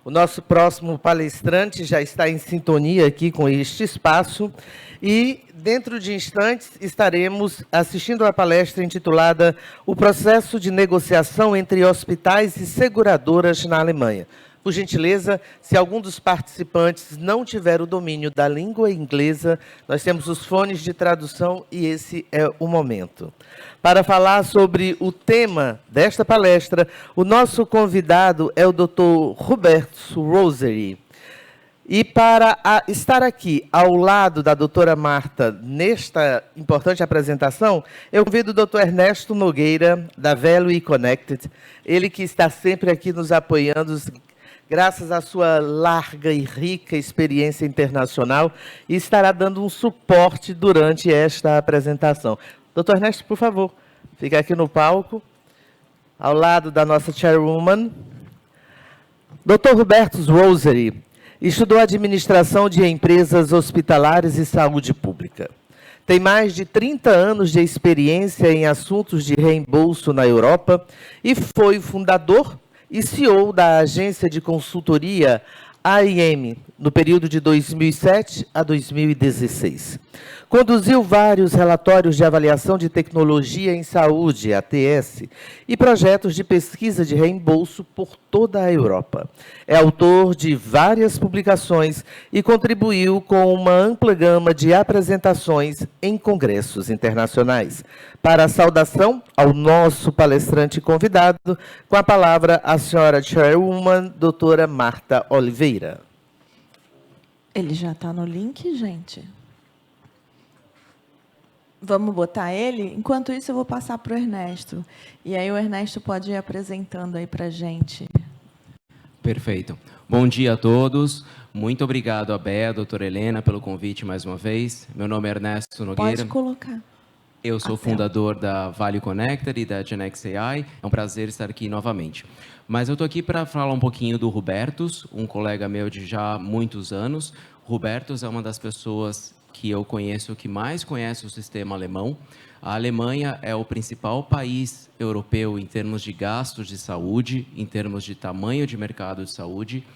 O nosso próximo palestrante já está em sintonia aqui com este espaço e, dentro de instantes, estaremos assistindo à palestra intitulada O processo de negociação entre hospitais e seguradoras na Alemanha. Por gentileza, se algum dos participantes não tiver o domínio da língua inglesa, nós temos os fones de tradução e esse é o momento. Para falar sobre o tema desta palestra, o nosso convidado é o Dr. Hubertus Rosary. E para estar aqui ao lado da doutora Marta nesta importante apresentação, eu convido o doutor Ernesto Nogueira, da Value Connected, ele que está sempre aqui nos apoiando, graças à sua larga e rica experiência internacional, e estará dando um suporte durante esta apresentação. Doutor Ernesto, por favor, fica aqui no palco, ao lado da nossa chairwoman. Dr. Hubertus Rosary estudou administração de empresas hospitalares e saúde pública. Tem mais de 30 anos de experiência em assuntos de reembolso na Europa e foi fundador e CEO da agência de consultoria AIM, no período de 2007 a 2016. Conduziu vários relatórios de avaliação de tecnologia em saúde, ATS, e projetos de pesquisa de reembolso por toda a Europa. É autor de várias publicações e contribuiu com uma ampla gama de apresentações em congressos internacionais. Para a saudação ao nosso palestrante convidado, com a palavra a senhora Chairwoman, doutora Marta Oliveira. Ele já está no link, gente? Vamos botar ele? Enquanto isso, eu vou passar para o Ernesto. E aí o Ernesto pode ir apresentando aí para a gente. Perfeito. Bom dia a todos. Muito obrigado a Bea, a doutora Helena, pelo convite mais uma vez. Meu nome é Ernesto Nogueira. Pode colocar. Eu sou fundador da Value Connected e da Genex AI. É um prazer estar aqui novamente. Mas eu estou aqui para falar um pouquinho do Hubertus, um colega meu de já muitos anos. Hubertus é uma das pessoas que eu conheço que mais conhece o sistema alemão. A Alemanha é o principal país europeu em termos de gastos de saúde, em termos de tamanho de mercado de saúde.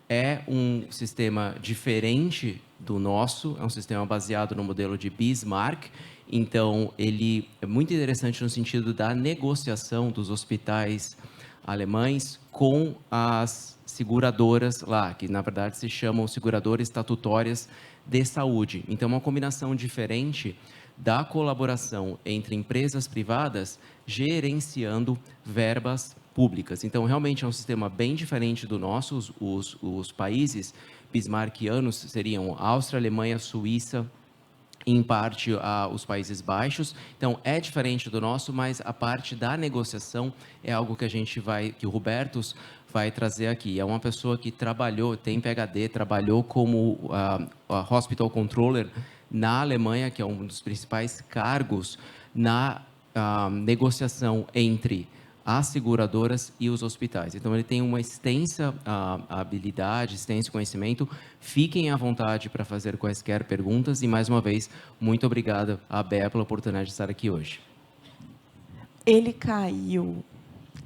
É um sistema diferente do nosso, é um sistema baseado no modelo de Bismarck. Então, ele é muito interessante no sentido da negociação dos hospitais alemães com as seguradoras lá, que na verdade se chamam seguradoras estatutórias de saúde. Então, uma combinação diferente da colaboração entre empresas privadas gerenciando verbas públicas. Então, realmente é um sistema bem diferente do nosso. Os países bismarckianos seriam Áustria, Alemanha, Suíça, em parte os Países Baixos. Então, é diferente do nosso, mas a parte da negociação é algo que que o Hubertus vai trazer aqui. É uma pessoa que trabalhou, tem PhD, trabalhou como Hospital Controller na Alemanha, que é um dos principais cargos na negociação entre as seguradoras e os hospitais. Então, ele tem uma extensa habilidade, extenso conhecimento. Fiquem à vontade para fazer quaisquer perguntas. E, mais uma vez, muito obrigado à Bea pela oportunidade de estar aqui hoje. Ele caiu.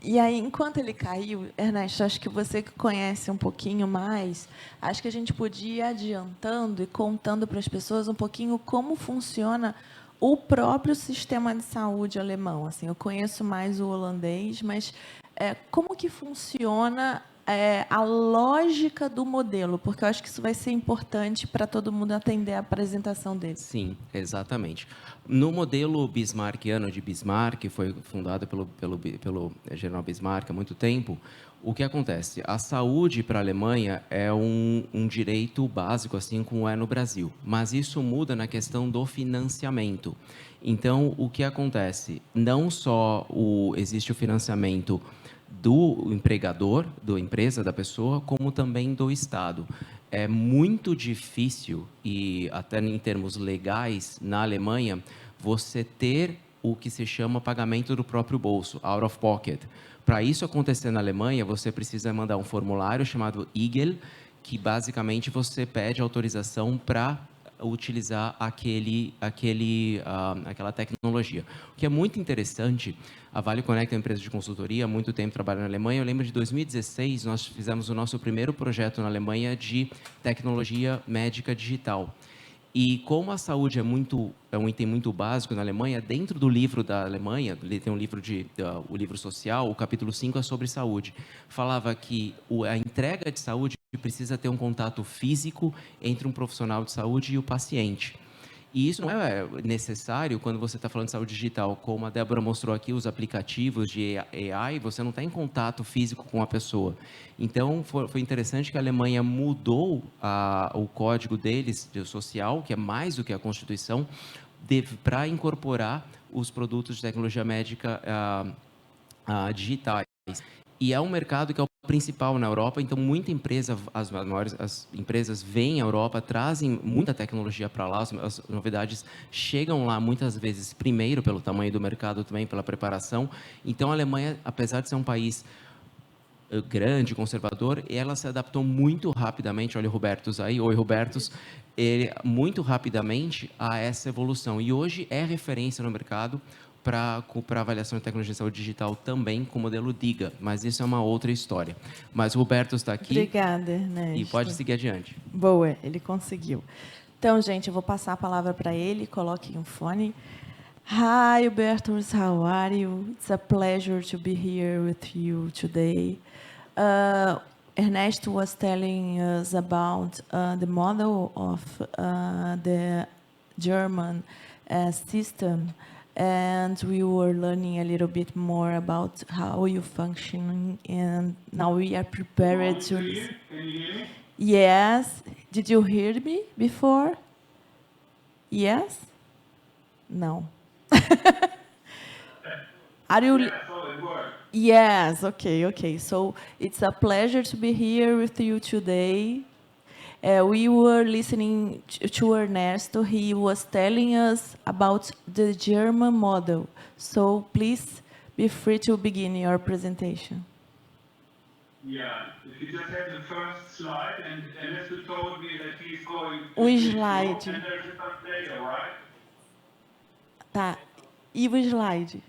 E aí, enquanto ele caiu, Ernesto, acho que você que conhece um pouquinho mais, acho que a gente podia ir adiantando e contando para as pessoas um pouquinho como funciona o próprio sistema de saúde alemão. Assim, eu conheço mais o holandês, mas como que funciona a lógica do modelo? Porque eu acho que isso vai ser importante para todo mundo atender a apresentação dele. Sim, exatamente. No modelo bismarckiano de Bismarck, que foi fundado pelo general Bismarck há muito tempo, o que acontece? A saúde para a Alemanha é um direito básico, assim como é no Brasil. Mas isso muda na questão do financiamento. Então, o que acontece? Não só existe o financiamento do empregador, da empresa, da pessoa, como também do Estado. É muito difícil, e até em termos legais, na Alemanha, você ter o que se chama pagamento do próprio bolso, out of pocket. Para isso acontecer na Alemanha, você precisa mandar um formulário chamado IGEL, que basicamente você pede autorização para utilizar aquela tecnologia. O que é muito interessante, a Value Connect é uma empresa de consultoria, há muito tempo trabalha na Alemanha. Eu lembro de 2016, nós fizemos o nosso primeiro projeto na Alemanha de tecnologia médica digital. E como a saúde é um item muito básico na Alemanha, dentro do livro da Alemanha, tem um livro o livro social, o capítulo 5 é sobre saúde. Falava que a entrega de saúde precisa ter um contato físico entre um profissional de saúde e o paciente. E isso não é necessário quando você está falando de saúde digital. Como a Débora mostrou aqui, os aplicativos de AI, você não está em contato físico com a pessoa. Então, foi interessante que a Alemanha mudou o código deles, de social, que é mais do que a Constituição, para incorporar os produtos de tecnologia médica digitais. E é um mercado que é o principal na Europa, então muita empresa, as empresas vêm à Europa, trazem muita tecnologia para lá, as novidades chegam lá muitas vezes primeiro pelo tamanho do mercado, também pela preparação. Então a Alemanha, apesar de ser um país grande, conservador, ela se adaptou muito rapidamente, olha o Robertus aí, oi Robertus, muito rapidamente a essa evolução. E hoje é referência no mercado para avaliação de tecnologia de saúde digital também com o modelo DIGA, mas isso é uma outra história. Mas o Roberto está aqui. Obrigada, Ernesto. E pode seguir adiante. Boa, ele conseguiu. Então, gente, eu vou passar a palavra para ele, coloquem um fone. Hi, Hubertus, how are you? It's a pleasure to be here with you today. Ernesto was telling us about the model of the German system, and we were learning a little bit more about how you function, and now we are prepared to listen. Can you hear me? Yes. Did you hear me before? Yes? No. Are you? Yeah, so it worked. Yes. Okay. So it's a pleasure to be here with you today. We were listening to Ernesto. He was telling us about the German model. So please be free to begin your presentation. Yeah, if you just have the first slide, and Ernesto told me that he's going to O switch slide. mode, and there's a translator, right? Tá. E o slide?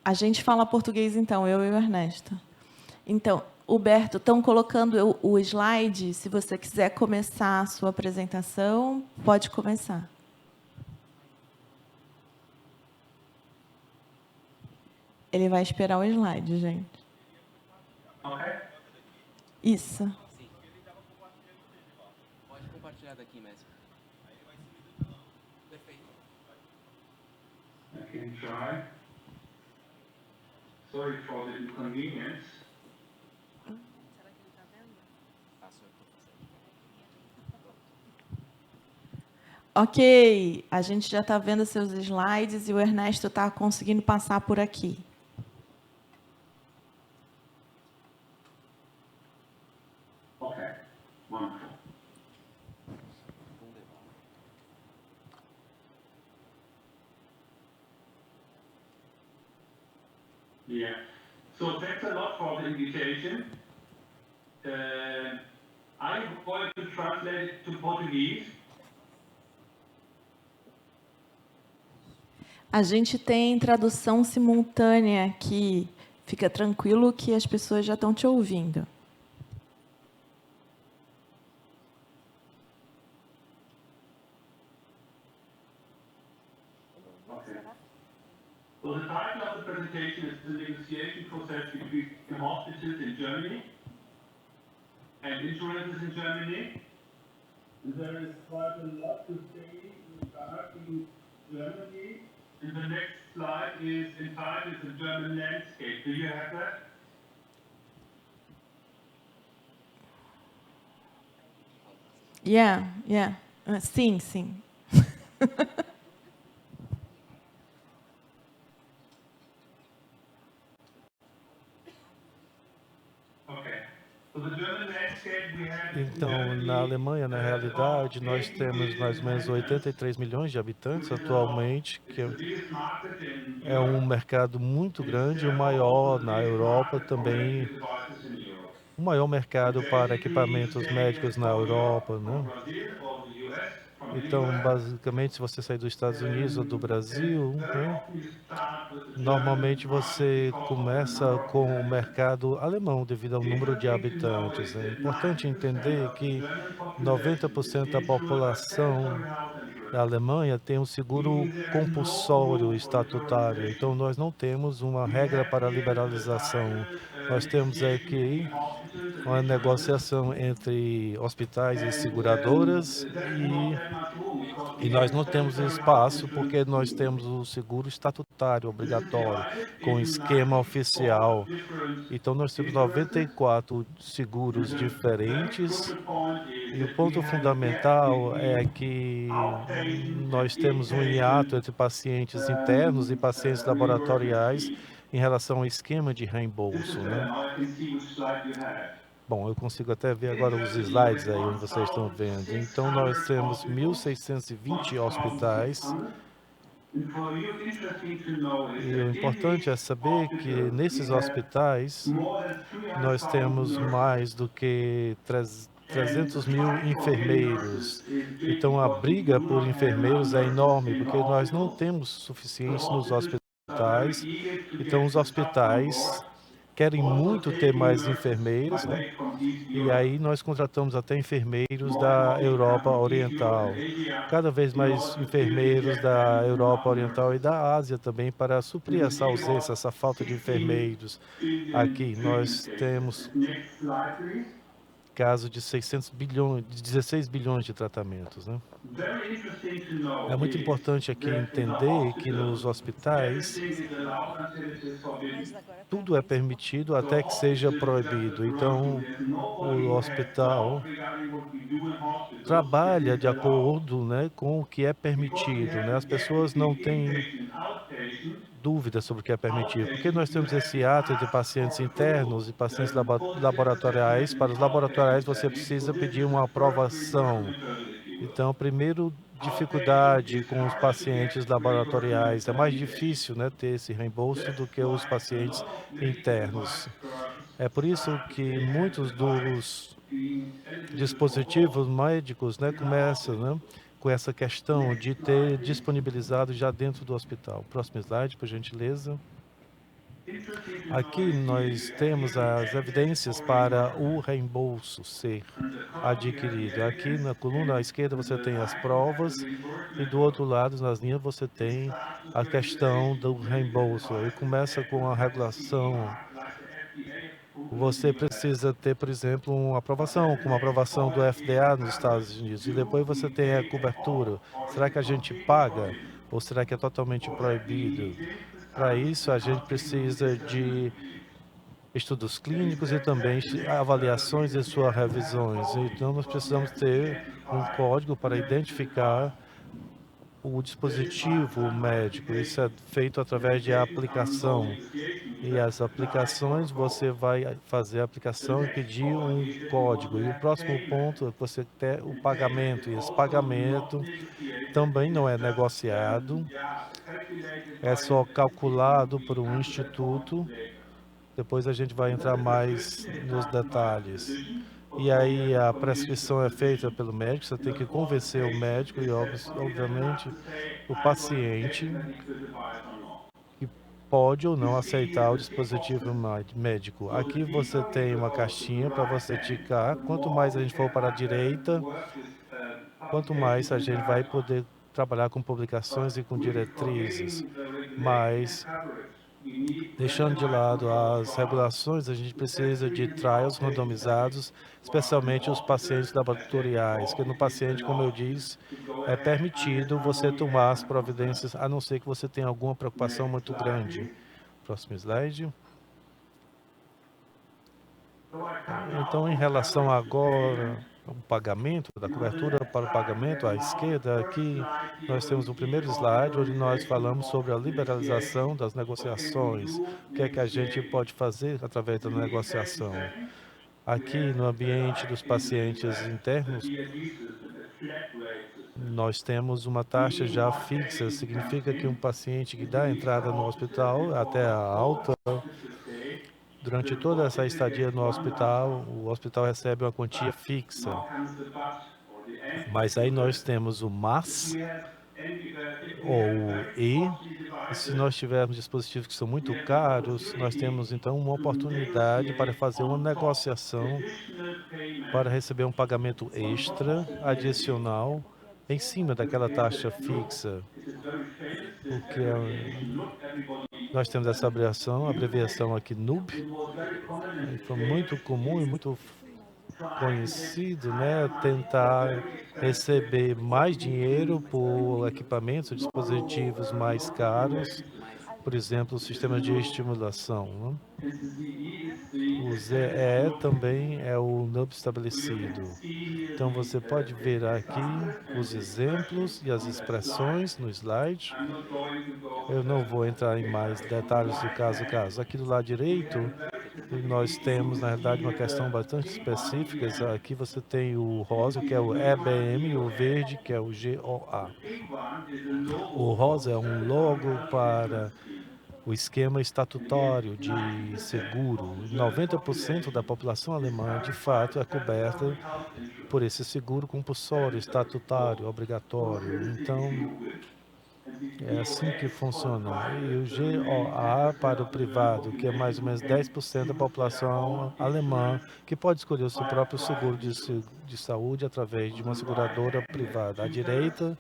A gente fala português, então, eu e o Ernesto. Então, Huberto, estão colocando o slide. Se você quiser começar a sua apresentação, pode começar. Ele vai esperar o slide, gente. Okay. Isso. Pode compartilhar daqui mesmo. Perfeito. I can try. Sorry for the inconvenience. Ok, a gente já está vendo seus slides e o Ernesto está conseguindo passar por aqui. Okay, wonderful. Yeah, so thanks a lot for the invitation. I'm going to translate it to Portuguese. A gente tem tradução simultânea aqui. Fica tranquilo que as pessoas já estão te ouvindo. Okay. So the title of the presentation is the negotiation process between hospitals in Germany and insurances in Germany. There is quite a lot to say regarding Germany. And the next slide is entitled The German Landscape. Do you have that? Yeah. Sim. Então, na Alemanha, na realidade, nós temos mais ou menos 83 milhões de habitantes atualmente, que é um mercado muito grande, o maior na Europa também o maior mercado para equipamentos médicos na Europa, né? Então, basicamente, se você sair dos Estados Unidos ou do Brasil, né, normalmente você começa com o mercado alemão devido ao número de habitantes. É importante entender que 90% da população da Alemanha tem um seguro compulsório estatutário. Então, nós não temos uma regra para liberalização. Nós temos aqui uma negociação entre hospitais e seguradoras e nós não temos espaço porque nós temos o seguro estatutário obrigatório com esquema oficial. Então nós temos 94 seguros diferentes e o ponto fundamental é que nós temos um hiato entre pacientes internos e pacientes laboratoriais em relação ao esquema de reembolso, né? Bom, eu consigo até ver agora os slides aí onde vocês estão vendo. Então, nós temos 1.620 hospitais. E o importante é saber que nesses hospitais nós temos mais do que 300 mil enfermeiros. Então, a briga por enfermeiros é enorme, porque nós não temos suficientes nos hospitais. Então, os hospitais querem muito ter mais enfermeiros, né? E aí nós contratamos até enfermeiros da Europa Oriental. Cada vez mais enfermeiros da Europa Oriental e da Ásia também para suprir essa ausência, essa falta de enfermeiros. Aqui nós temos caso de 600 bilhões, de 16 bilhões de tratamentos, né? É muito importante aqui entender que nos hospitais tudo é permitido até que seja proibido. Então, o hospital trabalha de acordo, né, com o que é permitido, né? As pessoas não têm dúvida sobre o que é permitido. Porque nós temos esse ato de pacientes internos e pacientes laboratoriais. Para os laboratoriais, você precisa pedir uma aprovação. Então, primeiro, dificuldade com os pacientes laboratoriais. É mais difícil, né, ter esse reembolso do que os pacientes internos. É por isso que muitos dos dispositivos médicos, né, começam, né, com essa questão de ter disponibilizado já dentro do hospital. Próximo slide, por gentileza. Aqui nós temos as evidências para o reembolso ser adquirido. Aqui na coluna à esquerda você tem as provas e do outro lado, nas linhas, você tem a questão do reembolso. Aí começa com a regulação. Você precisa ter, por exemplo, uma aprovação, como a aprovação do FDA nos Estados Unidos. E depois você tem a cobertura. Será que a gente paga ou será que é totalmente proibido? Para isso, a gente precisa de estudos clínicos e também avaliações e suas revisões. Então, nós precisamos ter um código para identificar o dispositivo médico. Isso é feito através de aplicação. E as aplicações, você vai fazer a aplicação e pedir um código. E o próximo ponto é você ter o pagamento. E esse pagamento também não é negociado, é só calculado por um instituto. Depois a gente vai entrar mais nos detalhes. E aí a prescrição é feita pelo médico, você tem que convencer o médico e, obviamente, o paciente que pode ou não aceitar o dispositivo médico. Aqui você tem uma caixinha para você ticar. Quanto mais a gente for para a direita, quanto mais a gente vai poder trabalhar com publicações e com diretrizes. Mas, deixando de lado as regulações, a gente precisa de trials randomizados, especialmente os pacientes laboratoriais, que no paciente, como eu disse, é permitido você tomar as providências, a não ser que você tenha alguma preocupação muito grande. Próximo slide. Então, em relação agora ao pagamento, da cobertura para o pagamento, à esquerda, aqui nós temos o primeiro slide, onde nós falamos sobre a liberalização das negociações. O que é que a gente pode fazer através da negociação? Aqui, no ambiente dos pacientes internos, nós temos uma taxa já fixa, significa que um paciente que dá entrada no hospital até a alta Durante toda essa estadia no hospital, o hospital recebe uma quantia fixa. Mas aí nós temos o mas ou e se nós tivermos dispositivos que são muito caros, nós temos então uma oportunidade para fazer uma negociação para receber um pagamento extra, adicional, em cima daquela taxa fixa. Nós temos essa abreviação aqui NUB, foi muito comum e muito conhecido, né, tentar receber mais dinheiro por equipamentos, dispositivos mais caros, por exemplo, sistemas de estimulação. Né? O ZE também é o NUB estabelecido. Então, você pode ver aqui os exemplos e as expressões no slide. Eu não vou entrar em mais detalhes do caso a caso. Aqui do lado direito, nós temos, na realidade, uma questão bastante específica. Aqui você tem o rosa, que é o EBM, e o verde, que é o GOA. O rosa é um logo para o esquema estatutório de seguro. 90% da população alemã, de fato, é coberta por esse seguro compulsório, estatutário, obrigatório. Então, é assim que funciona. E o GOA para o privado, que é mais ou menos 10% da população alemã, que pode escolher o seu próprio seguro de saúde através de uma seguradora privada. À direita,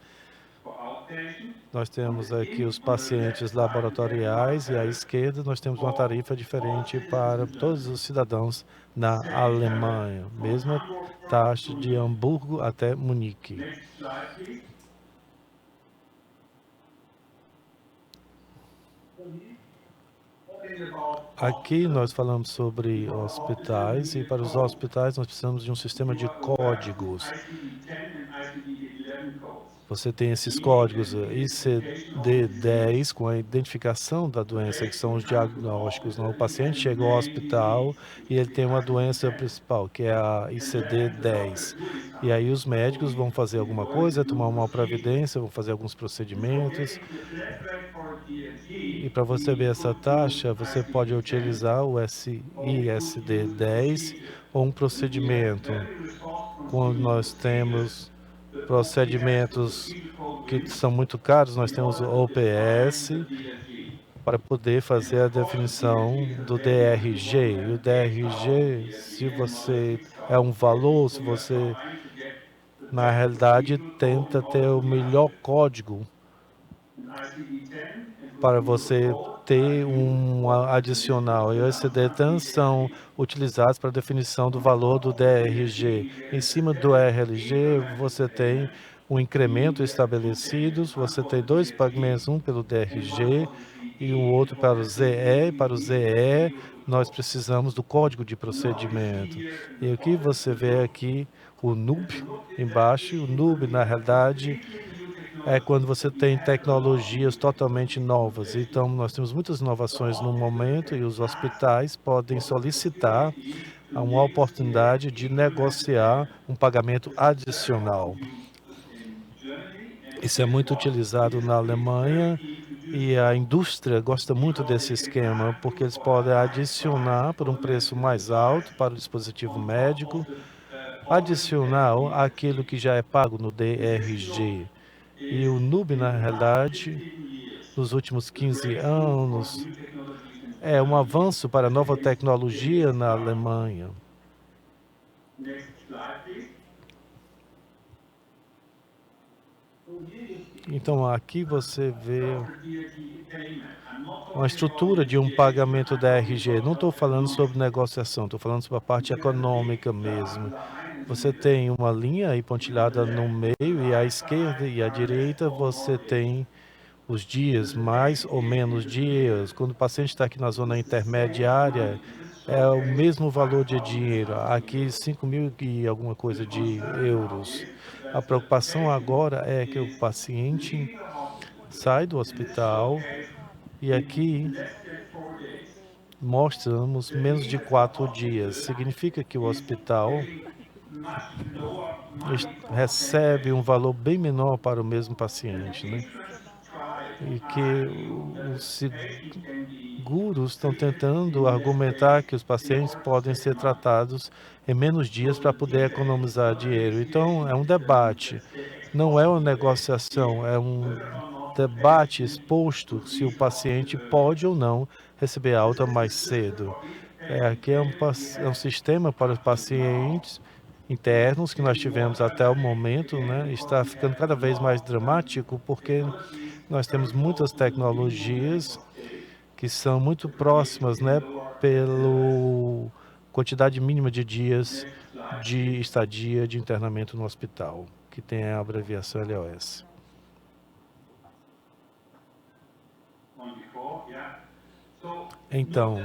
nós temos aqui os pacientes laboratoriais e à esquerda nós temos uma tarifa diferente para todos os cidadãos na Alemanha. Mesma taxa de Hamburgo até Munique. Aqui nós falamos sobre hospitais e para os hospitais nós precisamos de um sistema de códigos. Você tem esses códigos ICD-10 com a identificação da doença, que são os diagnósticos. O paciente chega ao hospital e ele tem uma doença principal, que é a ICD-10. E aí os médicos vão fazer alguma coisa, tomar uma providência, vão fazer alguns procedimentos. E para você ver essa taxa, você pode utilizar o ISD-10 ou um procedimento. Quando nós temos procedimentos que são muito caros, nós temos o OPS para poder fazer a definição do DRG. E o DRG, se você é um valor, se você, na realidade, tenta ter o melhor código para você ter um adicional. E os ICD-10 são utilizados para a definição do valor do DRG. Em cima do RLG, você tem um incremento estabelecido, você tem dois pagamentos, um pelo DRG e o outro para o ZE. Para o ZE, nós precisamos do código de procedimento. E aqui você vê aqui o NUB embaixo. O NUB, na realidade, é quando você tem tecnologias totalmente novas. Então, nós temos muitas inovações no momento e os hospitais podem solicitar uma oportunidade de negociar um pagamento adicional. Isso é muito utilizado na Alemanha e a indústria gosta muito desse esquema, porque eles podem adicionar por um preço mais alto para o dispositivo médico, adicional àquilo que já é pago no DRG. E o NUB, na realidade, nos últimos 15 anos, é um avanço para a nova tecnologia na Alemanha. Então, aqui você vê uma estrutura de um pagamento da RG. Não estou falando sobre negociação, estou falando sobre a parte econômica mesmo. Você tem uma linha aí pontilhada no meio e à esquerda e à direita você tem os dias, mais ou menos dias. Quando o paciente está aqui na zona intermediária, é o mesmo valor de dinheiro. Aqui, 5.000 e alguma coisa de euros. A preocupação agora é que o paciente sai do hospital e aqui mostramos menos de 4 dias. Significa que o hospital recebe um valor bem menor para o mesmo paciente, né? e que os seguros estão tentando argumentar que os pacientes podem ser tratados em menos dias para poder economizar dinheiro. Então, é um debate, não é uma negociação, é um debate exposto se o paciente pode ou não receber alta mais cedo. Aqui é um sistema para os pacientes internos que nós tivemos até o momento, né? Está ficando cada vez mais dramático porque nós temos muitas tecnologias que são muito próximas, né, pela quantidade mínima de dias de estadia de internamento no hospital, que tem a abreviação LOS. Então,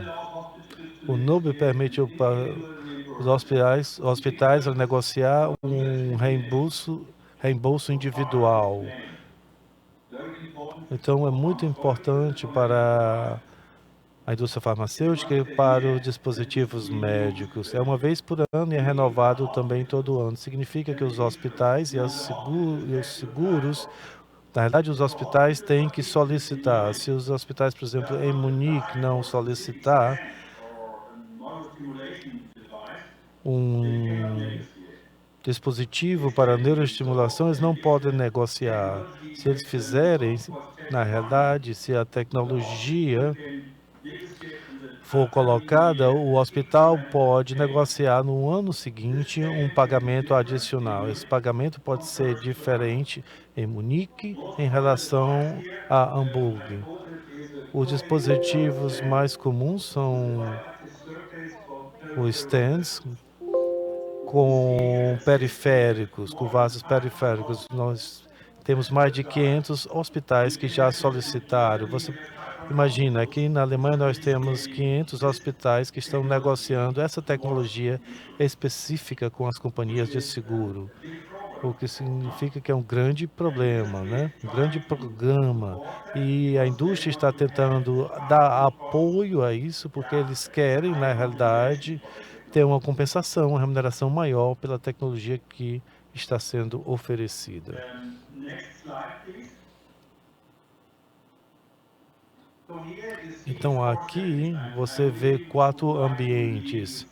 o NUB permite os hospitais a negociar um reembolso individual. Então, é muito importante para a indústria farmacêutica e para os dispositivos médicos. É uma vez por ano e é renovado também todo ano. Significa que os hospitais e os seguros, na verdade, os hospitais têm que solicitar. Se os hospitais, por exemplo, em Munique não solicitar um dispositivo para neuroestimulação, eles não podem negociar. Se eles fizerem, na realidade, se a tecnologia for colocada, o hospital pode negociar no ano seguinte um pagamento adicional. Esse pagamento pode ser diferente em Munique em relação a Hamburgo. Os dispositivos mais comuns são os stands com periféricos, com vasos periféricos. Nós temos mais de 500 hospitais que já solicitaram. Você imagina, aqui na Alemanha nós temos 500 hospitais que estão negociando essa tecnologia específica com as companhias de seguro, o que significa que é um grande problema, né? Um grande programa. E a indústria está tentando dar apoio a isso, porque eles querem, na realidade, ter uma compensação, uma remuneração maior pela tecnologia que está sendo oferecida. Então, aqui você vê 4 ambientes.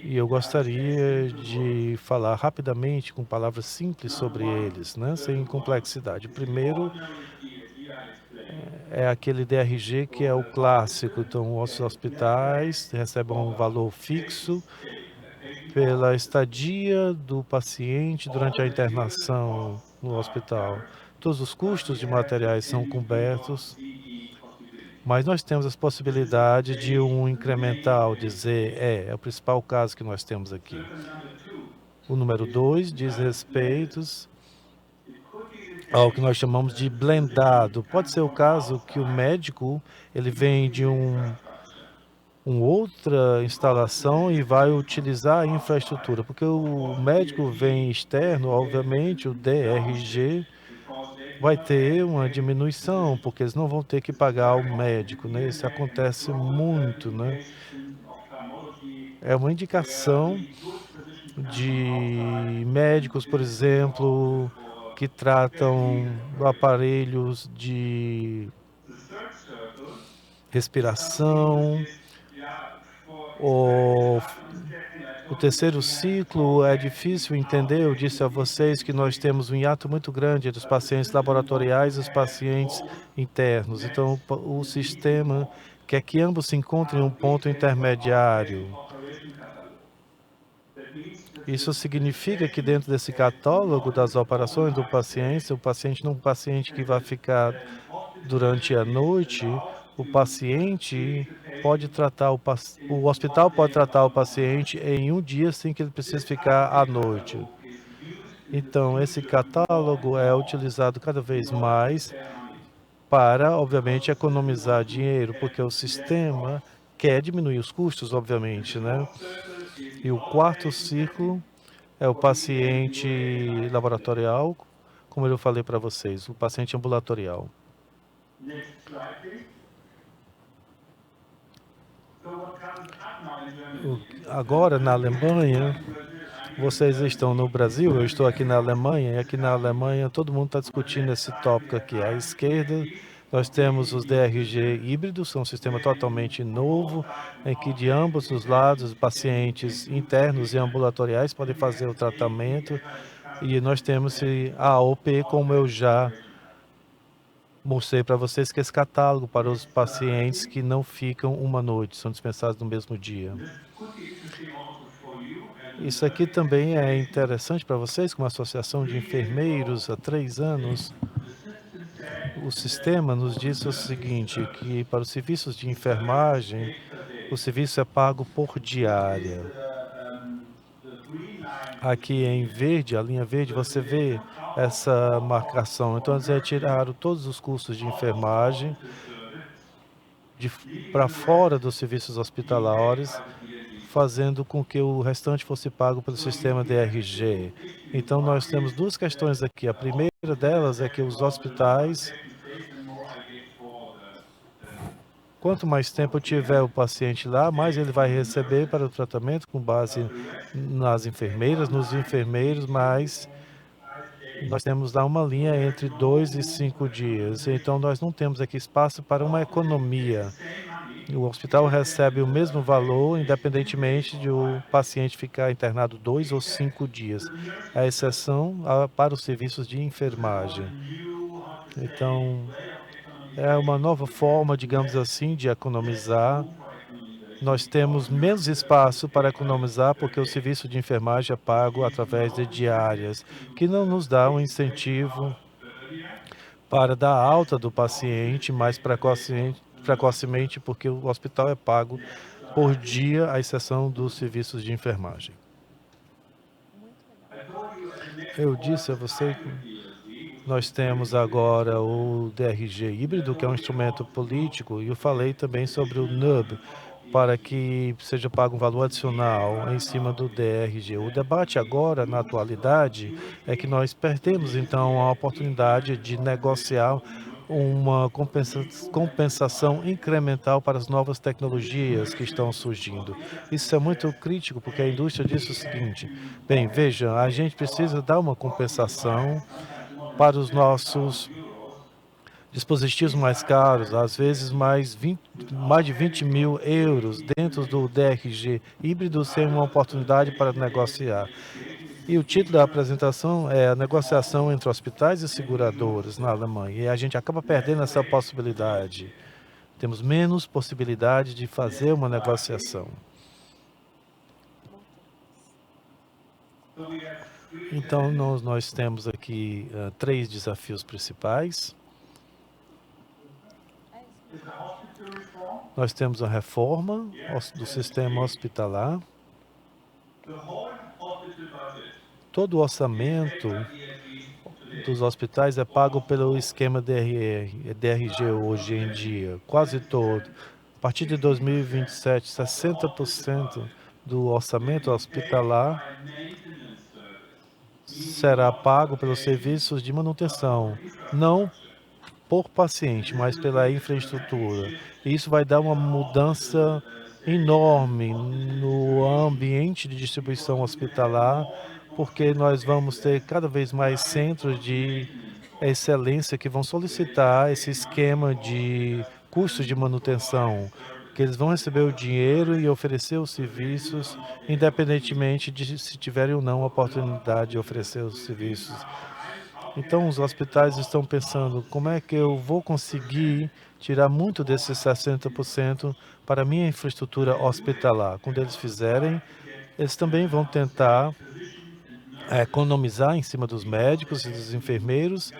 E eu gostaria de falar rapidamente, com palavras simples sobre eles, né? Sem complexidade. Primeiro, é aquele DRG que é o clássico. Então, os hospitais recebem um valor fixo pela estadia do paciente durante a internação no hospital. Todos os custos de materiais são cobertos, mas nós temos as possibilidades de um incremental, dizer, é o principal caso que nós temos aqui. O número 2 diz respeito ao que nós chamamos de blendado. Pode ser o caso que o médico ele vem de uma outra instalação e vai utilizar a infraestrutura, porque o médico vem externo, obviamente, o DRG vai ter uma diminuição, porque eles não vão ter que pagar o médico, né? Isso acontece muito, né? É uma indicação de médicos, por exemplo, que tratam aparelhos de respiração. O terceiro ciclo é difícil entender. Eu disse a vocês que nós temos um hiato muito grande entre os pacientes laboratoriais e os pacientes internos. Então, o sistema quer que ambos se encontrem em um ponto intermediário. Isso significa que dentro desse catálogo das operações do paciente, o paciente não é um paciente que vai ficar durante a noite, o paciente pode tratar o hospital pode tratar o paciente em um dia sem que ele precise ficar à noite. Então, esse catálogo é utilizado cada vez mais para, obviamente, economizar dinheiro, porque o sistema quer diminuir os custos, obviamente, né? E o quarto ciclo é o paciente laboratorial, como eu falei para vocês, o paciente ambulatorial. Agora, na Alemanha, Vocês estão no Brasil, eu estou aqui na Alemanha, e aqui na Alemanha todo mundo está discutindo esse tópico aqui. À esquerda, nós temos os DRG híbridos, são um sistema totalmente novo, em que de ambos os lados, pacientes internos e ambulatoriais podem fazer o tratamento. E nós temos a AOP, como eu já mostrei para vocês, que é esse catálogo para os pacientes que não ficam uma noite, são dispensados no mesmo dia. Isso aqui também é interessante para vocês, como associação de enfermeiros há 3 anos. O sistema nos diz o seguinte, que para os serviços de enfermagem, o serviço é pago por diária. Aqui em verde, a linha verde, você vê essa marcação. Então, eles retiraram todos os custos de enfermagem para fora dos serviços hospitalares, fazendo com que o restante fosse pago pelo sistema DRG. Então, nós temos 2 questões aqui. A primeira delas é que os hospitais, quanto mais tempo tiver o paciente lá, mais ele vai receber para o tratamento com base nas enfermeiras, nos enfermeiros, mas nós temos lá uma linha entre 2 e 5 dias. Então, nós não temos aqui espaço para uma economia. O hospital recebe o mesmo valor, independentemente de o paciente ficar internado 2 ou 5 dias. A exceção para os serviços de enfermagem. Então, é uma nova forma, digamos assim, de economizar. Nós temos menos espaço para economizar porque o serviço de enfermagem é pago através de diárias, que não nos dá um incentivo para dar alta do paciente mais precocemente, porque o hospital é pago por dia, à exceção dos serviços de enfermagem. Eu disse a você que nós temos agora o DRG híbrido, que é um instrumento político, e eu falei também sobre o NUB, para que seja pago um valor adicional em cima do DRG. O debate agora, na atualidade, é que nós perdemos, então, a oportunidade de negociar uma compensação incremental para as novas tecnologias que estão surgindo. Isso é muito crítico, porque a indústria diz o seguinte, bem, veja, a gente precisa dar uma compensação para os nossos dispositivos mais caros, às vezes mais de 20 mil euros dentro do DRG híbrido, sem uma oportunidade para negociar. E o título da apresentação é a negociação entre hospitais e seguradoras na Alemanha. E a gente acaba perdendo essa possibilidade. Temos menos possibilidade de fazer uma negociação. Então, nós temos aqui 3 desafios principais. Nós temos a reforma do sistema hospitalar. Todo o orçamento dos hospitais é pago pelo esquema DRG hoje em dia, quase todo. A partir de 2027, 60% do orçamento hospitalar será pago pelos serviços de manutenção, não por paciente, mas pela infraestrutura. E isso vai dar uma mudança enorme no ambiente de distribuição hospitalar, porque nós vamos ter cada vez mais centros de excelência que vão solicitar esse esquema de custos de manutenção, que eles vão receber o dinheiro e oferecer os serviços, independentemente de se tiverem ou não a oportunidade de oferecer os serviços. Então, os hospitais estão pensando, como é que eu vou conseguir tirar muito desses 60% para a minha infraestrutura hospitalar? Quando eles fizerem, eles também vão tentar economizar em cima dos médicos e dos enfermeiros,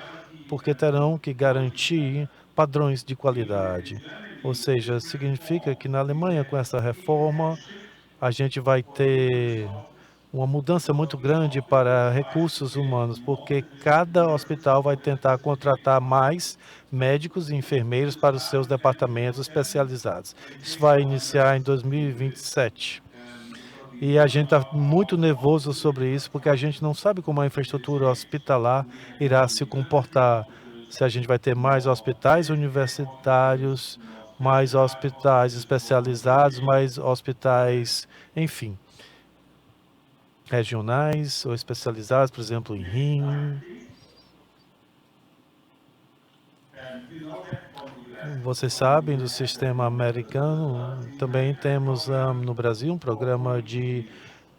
porque terão que garantir padrões de qualidade. Ou seja, significa que na Alemanha, com essa reforma, a gente vai ter uma mudança muito grande para recursos humanos, porque cada hospital vai tentar contratar mais médicos e enfermeiros para os seus departamentos especializados. Isso vai iniciar em 2027. E a gente está muito nervoso sobre isso, porque a gente não sabe como a infraestrutura hospitalar irá se comportar. Se a gente vai ter mais hospitais universitários, mais hospitais especializados, mais hospitais, enfim. regionais ou especializadas, por exemplo, em rim. Vocês sabem do sistema americano, também temos no Brasil um programa de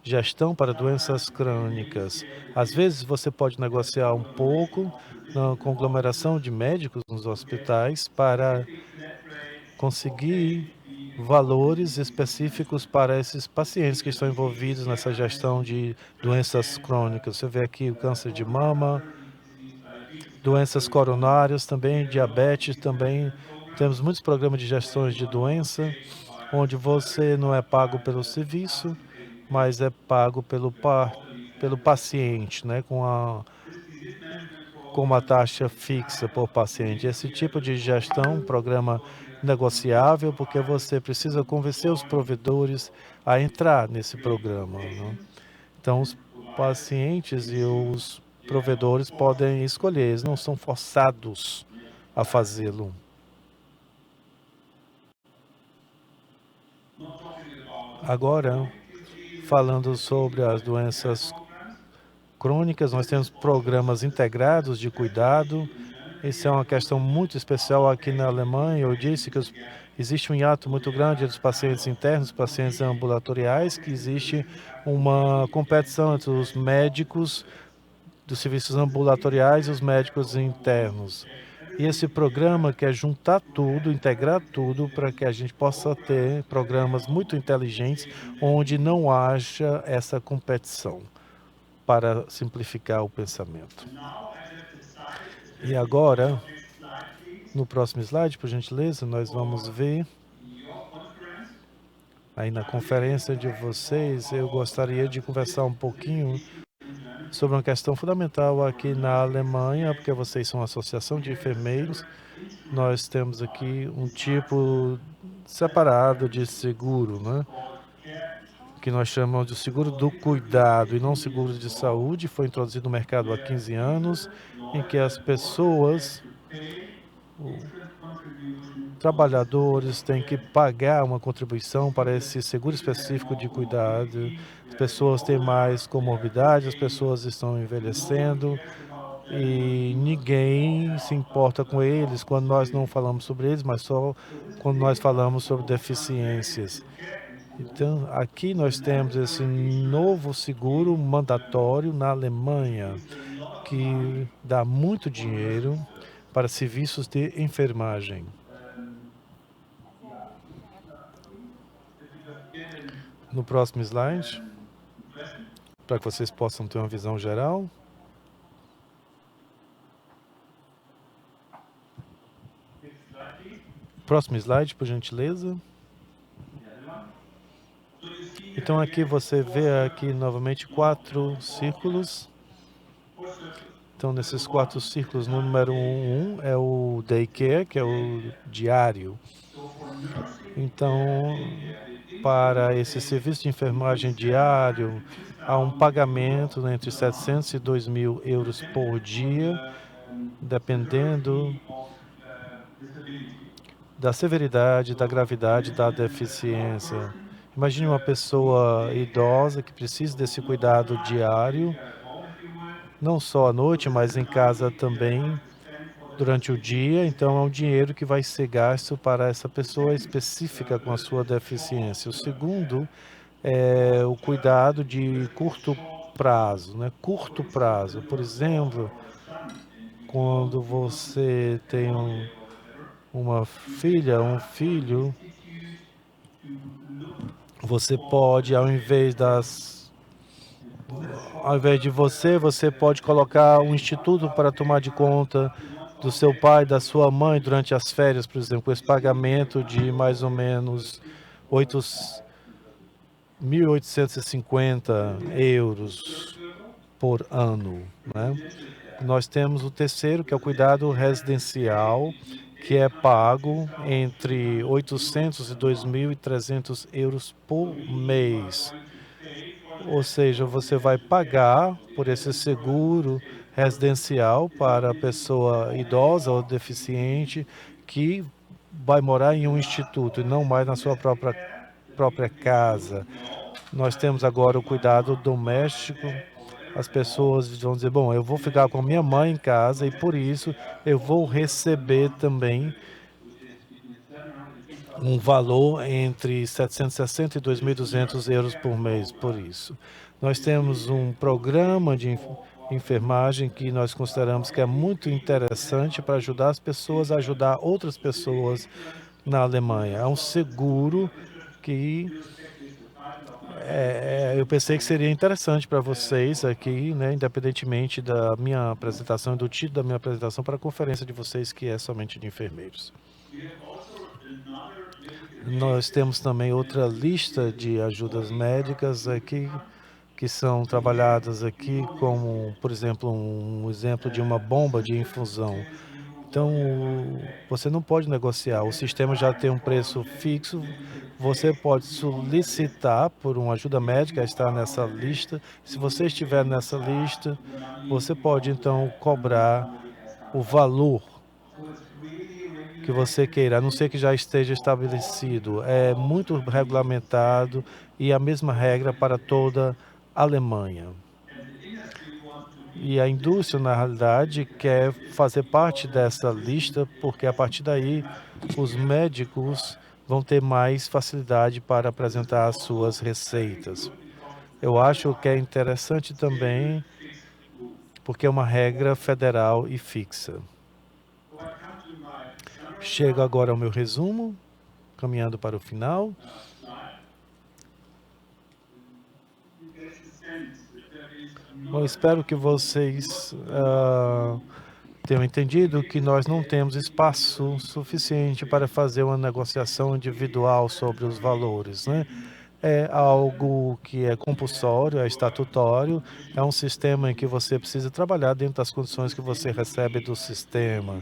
gestão para doenças crônicas. Às vezes você pode negociar um pouco na conglomeração de médicos nos hospitais para conseguir valores específicos para esses pacientes que estão envolvidos nessa gestão de doenças crônicas. Você vê aqui o câncer de mama, doenças coronárias também, diabetes também. Temos muitos programas de gestões de doença, onde você não é pago pelo serviço, mas é pago pelo paciente, né, com uma taxa fixa por paciente. Esse tipo de gestão, um programa negociável, porque você precisa convencer os provedores a entrar nesse programa, né? Então, os pacientes e os provedores podem escolher, eles não são forçados a fazê-lo. Agora, falando sobre as doenças crônicas, nós temos programas integrados de cuidado. Essa é uma questão muito especial aqui na Alemanha. Eu disse que existe um hiato muito grande entre os pacientes internos, pacientes ambulatoriais, que existe uma competição entre os médicos dos serviços ambulatoriais e os médicos internos. E esse programa quer juntar tudo, integrar tudo, para que a gente possa ter programas muito inteligentes, onde não haja essa competição, para simplificar o pensamento. E agora, no próximo slide, por gentileza, nós vamos ver, aí na conferência de vocês, eu gostaria de conversar um pouquinho sobre uma questão fundamental aqui na Alemanha, porque vocês são uma associação de enfermeiros. Nós temos aqui um tipo separado de seguro, né? Que nós chamamos de seguro do cuidado e não seguro de saúde. Foi introduzido no mercado há 15 anos, em que as pessoas, trabalhadores, têm que pagar uma contribuição para esse seguro específico de cuidado. As pessoas têm mais comorbidade, as pessoas estão envelhecendo e ninguém se importa com eles quando nós não falamos sobre eles, mas só quando nós falamos sobre deficiências. Então, aqui nós temos esse novo seguro mandatório na Alemanha, que dá muito dinheiro para serviços de enfermagem. No próximo slide, para que vocês possam ter uma visão geral. Próximo slide, por gentileza. Então aqui você vê aqui novamente 4 círculos. Então nesses 4 círculos, no número 1 é o daycare, que é o diário. Então, para esse serviço de enfermagem diário, há um pagamento entre 700 e 2.000 euros por dia, dependendo da severidade, da gravidade da deficiência. Imagine uma pessoa idosa que precisa desse cuidado diário, não só à noite, mas em casa também, durante o dia. Então, é um dinheiro que vai ser gasto para essa pessoa específica com a sua deficiência. O segundo é o cuidado de curto prazo, né? Curto prazo, por exemplo, quando você tem uma filha, um filho, você pode, ao invés de você pode colocar um instituto para tomar de conta do seu pai, da sua mãe durante as férias, por exemplo, esse pagamento de mais ou menos 1.850 euros por ano, né? Nós temos o terceiro, que é o cuidado residencial, que é pago entre 800 e 2.300 euros por mês. Ou seja, você vai pagar por esse seguro residencial para a pessoa idosa ou deficiente que vai morar em um instituto e não mais na sua própria casa. Nós temos agora o cuidado doméstico. As pessoas vão dizer, bom, eu vou ficar com a minha mãe em casa e por isso eu vou receber também um valor entre 760 e 2.200 euros por mês por isso. Nós temos um programa de enfermagem que nós consideramos que é muito interessante para ajudar as pessoas a ajudar outras pessoas na Alemanha. É um seguro que eu pensei que seria interessante para vocês aqui, né, independentemente da minha apresentação e do título da minha apresentação, para a conferência de vocês, que é somente de enfermeiros. Nós temos também outra lista de ajudas médicas aqui, que são trabalhadas aqui como, por exemplo, um exemplo de uma bomba de infusão. Então, você não pode negociar, o sistema já tem um preço fixo, você pode solicitar por uma ajuda médica, estar nessa lista. Se você estiver nessa lista, você pode então cobrar o valor que você queira, a não ser que já esteja estabelecido. É muito regulamentado e a mesma regra para toda a Alemanha. E a indústria, na realidade, quer fazer parte dessa lista, porque a partir daí os médicos vão ter mais facilidade para apresentar as suas receitas. Eu acho que é interessante também, porque é uma regra federal e fixa. Chego agora ao meu resumo, caminhando para o final. Bom, espero que vocês tenham entendido que nós não temos espaço suficiente para fazer uma negociação individual sobre os valores, né? É algo que é compulsório, é estatutório, é um sistema em que você precisa trabalhar dentro das condições que você recebe do sistema.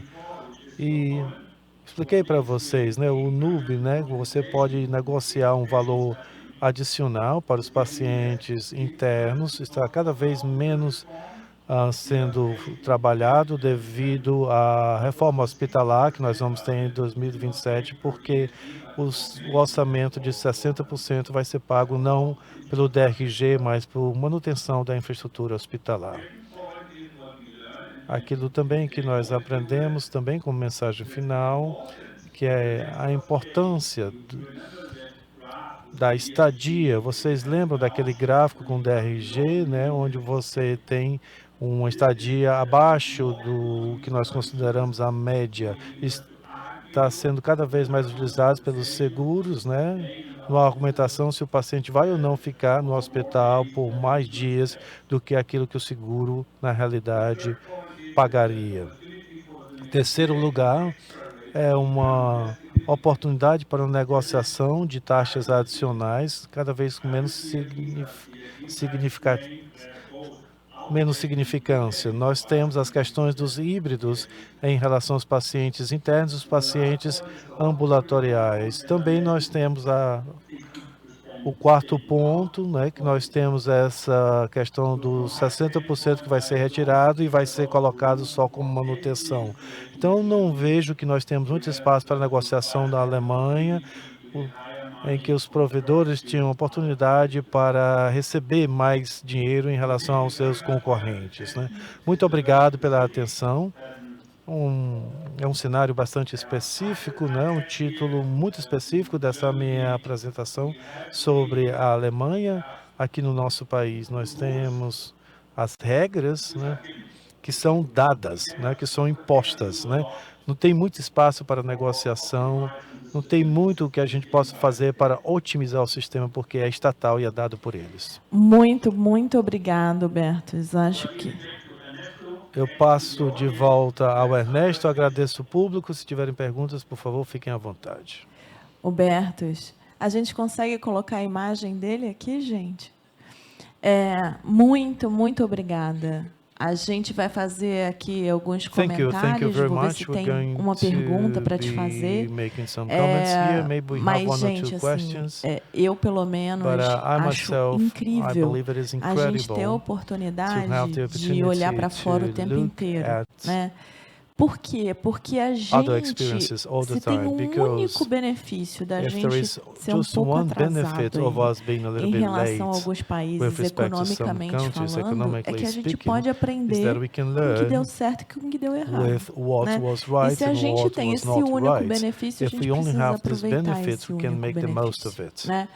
E expliquei para vocês, né, o NUB, né, você pode negociar um valor adicional para os pacientes internos, está cada vez menos sendo trabalhado devido à reforma hospitalar que nós vamos ter em 2027, porque o orçamento de 60% vai ser pago não pelo DRG, mas por manutenção da infraestrutura hospitalar. Aquilo também que nós aprendemos, também como mensagem final, que é a importância da estadia. Vocês lembram daquele gráfico com DRG, né, onde você tem uma estadia abaixo do que nós consideramos a média? Está sendo cada vez mais utilizado pelos seguros, né, numa argumentação se o paciente vai ou não ficar no hospital por mais dias do que aquilo que o seguro, na realidade, pagaria. Terceiro lugar, é uma oportunidade para uma negociação de taxas adicionais, cada vez com menos significância. Nós temos as questões dos híbridos em relação aos pacientes internos e os pacientes ambulatoriais. Também nós temos o quarto ponto, né, que nós temos essa questão dos 60% que vai ser retirado e vai ser colocado só como manutenção. Então, não vejo que nós temos muito espaço para negociação da Alemanha, em que os provedores tinham oportunidade para receber mais dinheiro em relação aos seus concorrentes, né? Muito obrigado pela atenção. É um cenário bastante específico, né? Um título muito específico dessa minha apresentação sobre a Alemanha. Aqui no nosso país nós temos as regras, né, que são dadas, né, que são impostas, né? Não tem muito espaço para negociação, não tem muito que a gente possa fazer para otimizar o sistema, porque é estatal e é dado por eles. Muito, muito obrigado, Bertus. Acho que... Eu passo de volta ao Ernesto, agradeço o público. Se tiverem perguntas, por favor, fiquem à vontade. Bertus, a gente consegue colocar a imagem dele aqui, gente? Muito, muito obrigada. A gente vai fazer aqui alguns comentários. Vou ver se tem uma pergunta para te fazer. Mas, gente, assim, eu, pelo menos, acho incrível a gente ter a oportunidade de olhar para fora o tempo inteiro, né? Por quê? Porque a other gente, experiences all the se tem time, um because único benefício da if there gente is ser um just pouco one benefit of atrasado us being a little em bit relação a late alguns with países, respect to some economicamente countries, falando, é economically que a gente speaking, pode is that aprender we can com o que deu learn certo e com o que deu errado. with what Né? was E right se a and gente what tem was esse not único right. benefício, a If gente we only precisa have this aproveitar benefit, esse we can único make the most of benefício. it. Né?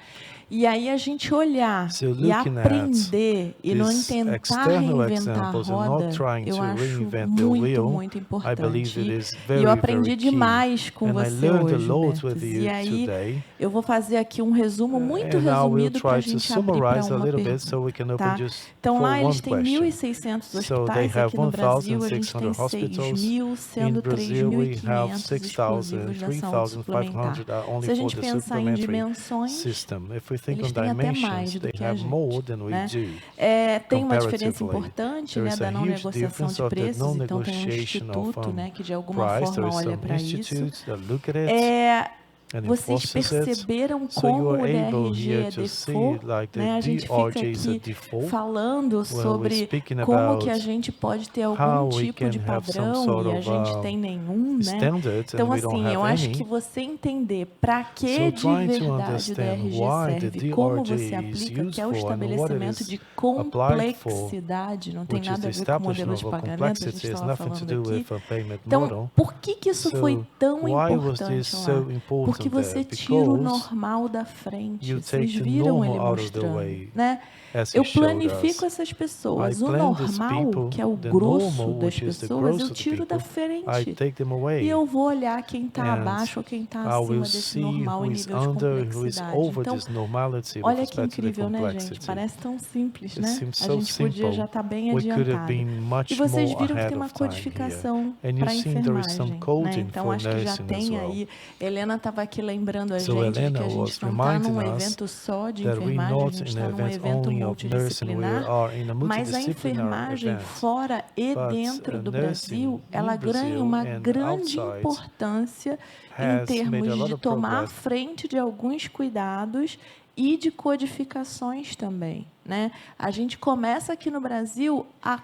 E aí a gente olhar So e looking at aprender e não these tentar external reinventar a examples and not roda, trying eu to acho reinvent the muito, wheel, muito I believe it importante. is E very, eu aprendi very key. demais com And I você learned a hoje, lot with Bertus. you E aí today. eu vou fazer aqui um resumo muito And I will resumido para a try to gente abrir para summarize a uma little bit pergunta. so we can open Tá? just Então for lá one eles têm question. 1.600 So they hospitais have aqui no Brasil, a gente 1,600 tem hospitals. 6.000, In sendo Brazil, we have 3.500 exclusivos 6,000, da saúde suplementar. 3,500 are only Se a for gente the pensar em supplementary dimensões, system. If we think eles on têm até mais dimensions, do they que a have more gente. than we Né? do. Tem uma diferença Comparatively, importante, there né, is a da não huge negociação difference de of the preços, então tem um non-negotiation of instituto, né, que de alguma price. There forma is olha some para isso. institutes that look at it. And Vocês enforces it. perceberam So como you o are able DRG here é to see default? like Né? A the gente fica DRG is a aqui default. falando Well, sobre we're speaking como about que a gente pode ter algum how we tipo de can have some padrão sort e a of gente tem nenhum, né? standards, and Então, we don't assim, have eu acho any. que você entender para que So de trying to verdade o understand DRG why the serve, como DRG você is aplica, que é o useful and what it estabelecimento is de applied for, complexidade, não tem which is nada the a ver com o modelo establishment de of a pagamento, a gente complexity, has estava nothing to falando do aqui. with a payment Então, model. por que isso foi So tão why was this importante lá? so important Porque você there? tira o Because normal da frente. you Vocês take the viram ele normal out of the mostrando, way, né? as Eu he showed planifico us. essas I pessoas. O plan these normal, people, que é o the grosso normal, das which is the pessoas, gross eu of the tiro da people, I frente. take them E away. eu vou olhar quem está And abaixo ou quem está I acima will desse see normal who em is nível de under, who is complexidade. over Então, this normality with olha que respect to the incrível, né, gente? complexity. Parece tão simples, It né? seems A so gente podia simple. já estar bem We could have adiantado. been E much vocês more viram que tem ahead uma of time here. codificação And para you've seen there is some enfermagem, né? coding Então, for acho que já nursing as tem well. aí. Helena estava aqui lembrando a So gente de que Helena a was gente não está reminding num us evento só de that we're enfermagem, a not gente in está an num event evento only of nursing, we multidisciplinar, are in a mas a multidisciplinary enfermagem event. fora e But, dentro do nursing Brasil, in ela ganha Brazil uma and grande outside importância em has made a termos lot de of tomar a progress. frente de alguns cuidados e de codificações também, né? A gente começa aqui no Brasil a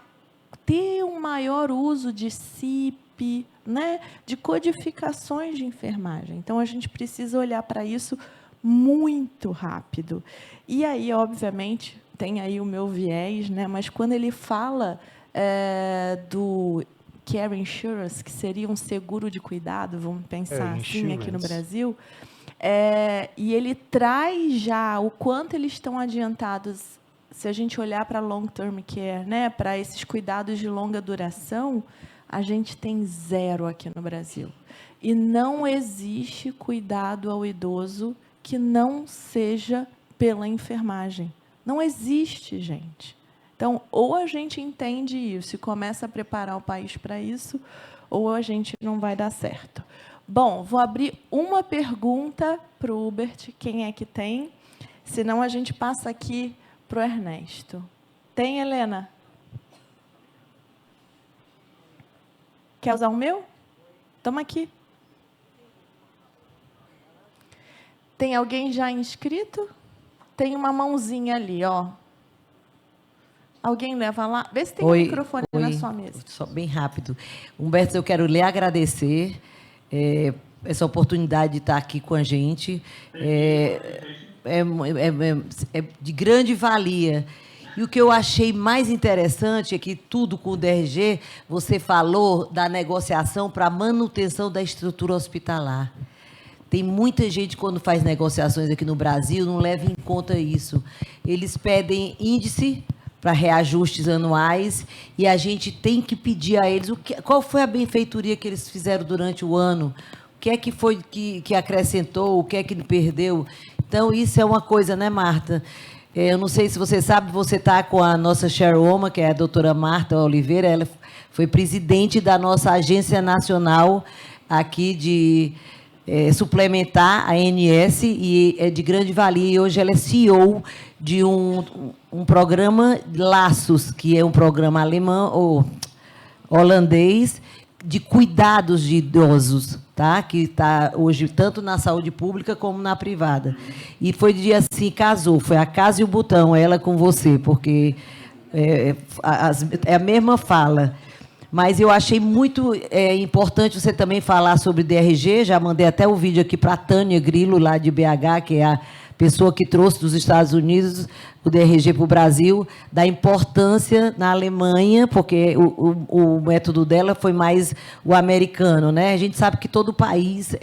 ter um maior uso de CIP, né? De codificações de enfermagem. Então, a gente precisa olhar para isso muito rápido. E aí, obviamente, tem aí o meu viés, né? Mas quando ele fala do Care Insurance, que seria um seguro de cuidado, vamos pensar assim aqui no Brasil, e ele traz já o quanto eles estão adiantados, se a gente olhar para long-term care, né, para esses cuidados de longa duração, a gente tem 0 aqui no Brasil. E não existe cuidado ao idoso que não seja pela enfermagem. Não existe, gente. Então, ou a gente entende isso e começa a preparar o país para isso, ou a gente não vai dar certo. Bom, vou abrir uma pergunta para o Hubert, quem é que tem? Senão a gente passa aqui para o Ernesto. Tem, Helena? Quer usar o meu? Toma aqui. Tem alguém já inscrito? Tem uma mãozinha ali, ó. Alguém leva lá? Vê se tem um microfone na sua mesa. Só bem rápido. Humberto, eu quero lhe agradecer essa oportunidade de estar aqui com a gente. É de grande valia. E o que eu achei mais interessante é que tudo com o DRG, você falou da negociação para a manutenção da estrutura hospitalar. Tem muita gente, quando faz negociações aqui no Brasil, não leva em conta isso. Eles pedem índice para reajustes anuais e a gente tem que pedir a eles qual foi a benfeitoria que eles fizeram durante o ano, o que é que foi que acrescentou, o que é que perdeu. Então, isso é uma coisa, né, Marta? Eu não sei se você sabe, você está com a nossa chairwoman, que é a doutora Marta Oliveira, ela foi presidente da nossa agência nacional aqui de suplementar, a ANS, e é de grande valia. E hoje ela é CEO de um programa Laços, que é um programa alemão ou holandês de cuidados de idosos, tá? Que está hoje tanto na saúde pública como na privada. E foi dia assim, casou, foi a casa e o botão, ela com você, porque é a mesma fala. Mas eu achei muito importante você também falar sobre DRG. Já mandei até o vídeo aqui para a Tânia Grilo, lá de BH, que é a pessoa que trouxe dos Estados Unidos o DRG para o Brasil, da importância na Alemanha, porque o método dela foi mais o americano, né? A gente sabe que todo país,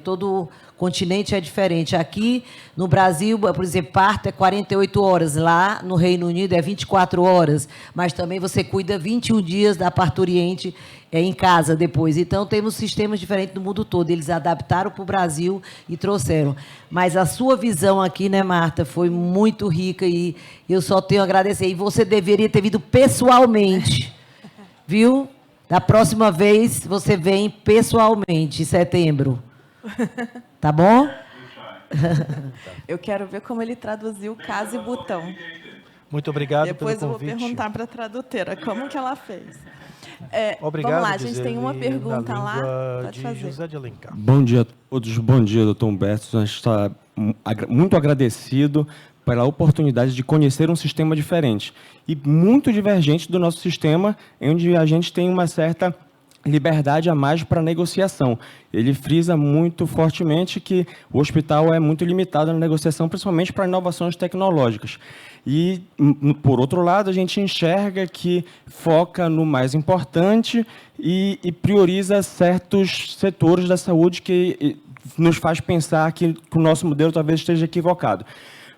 todo continente é diferente. Aqui, no Brasil, por exemplo, parto é 48 horas. Lá, no Reino Unido, é 24 horas. Mas também você cuida 21 dias da parturiente em casa depois. Então, temos sistemas diferentes no mundo todo. Eles adaptaram para o Brasil e trouxeram. Mas a sua visão aqui, né, Marta, foi muito rica e eu só tenho a agradecer. E você deveria ter vindo pessoalmente, viu? Da próxima vez, você vem pessoalmente, em setembro. Tá bom? Eu quero ver como ele traduziu casa e botão. Muito obrigado Depois pelo eu vou convite. perguntar para a tradutora como que ela fez. Obrigado, Vamos lá, a gente tem uma pergunta lá. Pode de fazer. José de Alencar. Bom dia a todos, bom dia, doutor Humberto. A gente está muito agradecido pela oportunidade de conhecer um sistema diferente e muito divergente do nosso sistema, onde a gente tem uma certa liberdade a mais para negociação. Ele frisa muito fortemente que o hospital é muito limitado na negociação, principalmente para inovações tecnológicas. E, por outro lado, a gente enxerga que foca no mais importante e prioriza certos setores da saúde que nos faz pensar que o nosso modelo talvez esteja equivocado.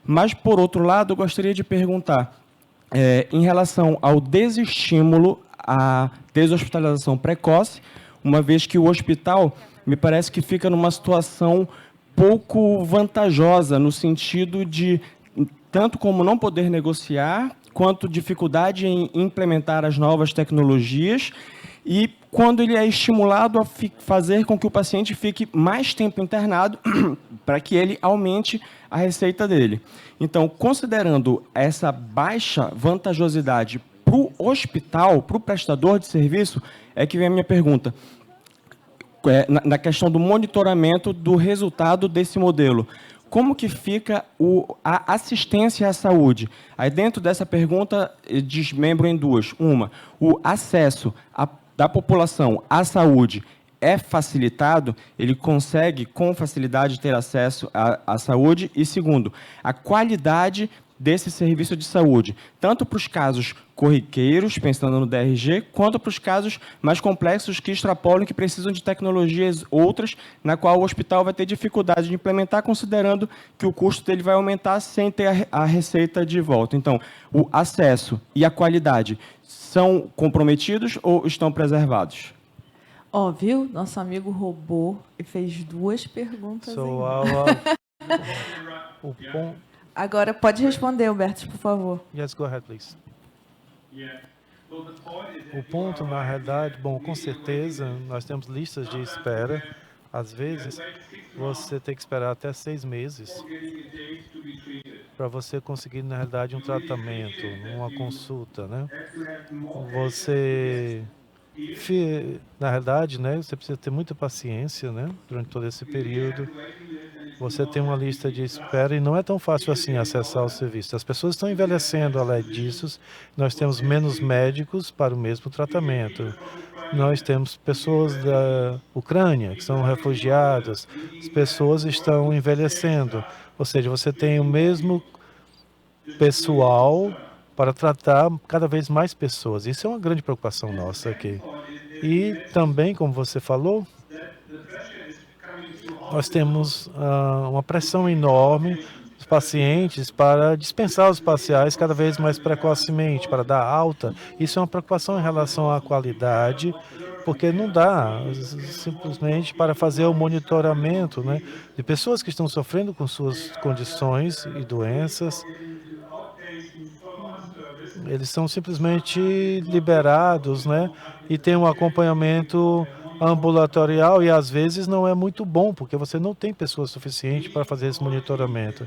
Mas, por outro lado, eu gostaria de perguntar, em relação ao desestímulo à deshospitalização precoce, uma vez que o hospital me parece que fica numa situação pouco vantajosa, no sentido de tanto como não poder negociar, quanto dificuldade em implementar as novas tecnologias, e quando ele é estimulado a fazer com que o paciente fique mais tempo internado para que ele aumente a receita dele. Então, considerando essa baixa vantajosidade para o hospital, para o prestador de serviço, é que vem a minha pergunta. Na questão do monitoramento do resultado desse modelo, como que fica a assistência à saúde? Aí, dentro dessa pergunta, desmembro em duas. Uma, o acesso da população à saúde é facilitado? Ele consegue, com facilidade, ter acesso à saúde? E, segundo, a qualidade desse serviço de saúde, tanto para os casos corriqueiros, pensando no DRG, quanto para os casos mais complexos que extrapolam, que precisam de tecnologias outras, na qual o hospital vai ter dificuldade de implementar, considerando que o custo dele vai aumentar sem ter a receita de volta. Então, o acesso e a qualidade são comprometidos ou estão preservados? Viu? Nosso amigo roubou e fez duas perguntas. Agora, pode responder, Humberto, por favor. Yes, go ahead, please. O ponto, na realidade, bom, com certeza, nós temos listas de espera. Às vezes, você tem que esperar até 6 meses para você conseguir, na realidade, um tratamento, uma consulta, né? Na realidade, né, você precisa ter muita paciência, né, durante todo esse período. Você tem uma lista de espera e não é tão fácil assim acessar o serviço. As pessoas estão envelhecendo, além disso. Nós temos menos médicos para o mesmo tratamento. Nós temos pessoas da Ucrânia que são refugiadas. As pessoas estão envelhecendo. Ou seja, você tem o mesmo pessoal para tratar cada vez mais pessoas. Isso é uma grande preocupação nossa aqui. E também, como você falou, nós temos uma pressão enorme dos pacientes para dispensar os parciais cada vez mais precocemente, para dar alta. Isso é uma preocupação em relação à qualidade, porque não dá simplesmente para fazer o monitoramento, né, de pessoas que estão sofrendo com suas condições e doenças. Eles são simplesmente liberados, né, e tem um acompanhamento ambulatorial e às vezes não é muito bom, porque você não tem pessoas suficientes para fazer esse monitoramento.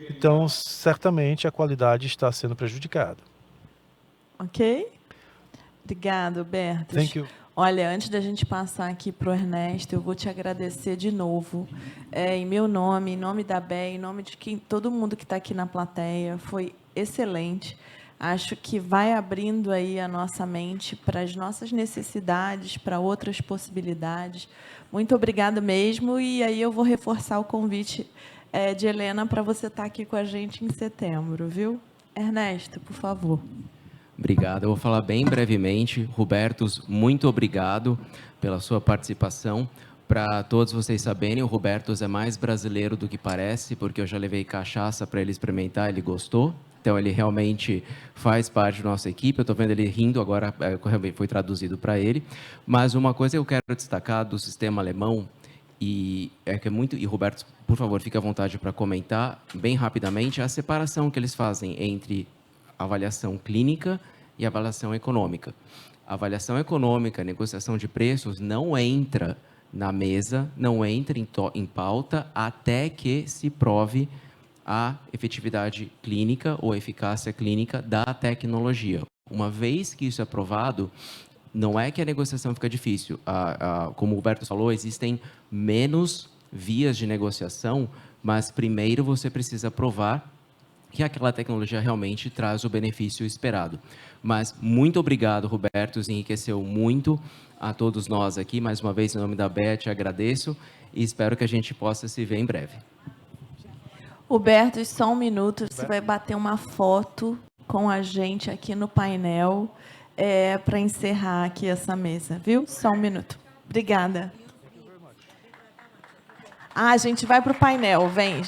Então, certamente, a qualidade está sendo prejudicada. Ok? Obrigado, Bertos. Thank you. Olha, antes da gente passar aqui para o Ernesto, eu vou te agradecer de novo, em meu nome, em nome da BEA, em nome de todo mundo que está aqui na plateia. Foi excelente. Acho que vai abrindo aí a nossa mente para as nossas necessidades, para outras possibilidades. Muito obrigada mesmo, e aí eu vou reforçar o convite de Helena para você estar aqui com a gente em setembro, viu? Ernesto, por favor. Obrigado. Eu vou falar bem brevemente. Robertos, muito obrigado pela sua participação. Para todos vocês saberem, o Robertos é mais brasileiro do que parece, porque eu já levei cachaça para ele experimentar, ele gostou. Então, ele realmente faz parte da nossa equipe. Eu estou vendo ele rindo, agora foi traduzido para ele. Mas uma coisa que eu quero destacar do sistema alemão, e Roberto, por favor, fique à vontade para comentar bem rapidamente, a separação que eles fazem entre avaliação clínica e avaliação econômica. A avaliação econômica, a negociação de preços, não entra na mesa, não entra em pauta até que se prove a efetividade clínica ou eficácia clínica da tecnologia. Uma vez que isso é aprovado, não é que a negociação fica difícil. Como o Roberto falou, existem menos vias de negociação, mas primeiro você precisa provar que aquela tecnologia realmente traz o benefício esperado. Mas muito obrigado, Roberto, enriqueceu muito a todos nós aqui. Mais uma vez, em nome da Beth, agradeço e espero que a gente possa se ver em breve. Roberto, só um minuto, você vai bater uma foto com a gente aqui no painel para encerrar aqui essa mesa, viu? Só um minuto. Obrigada. A gente vai para o painel, vem.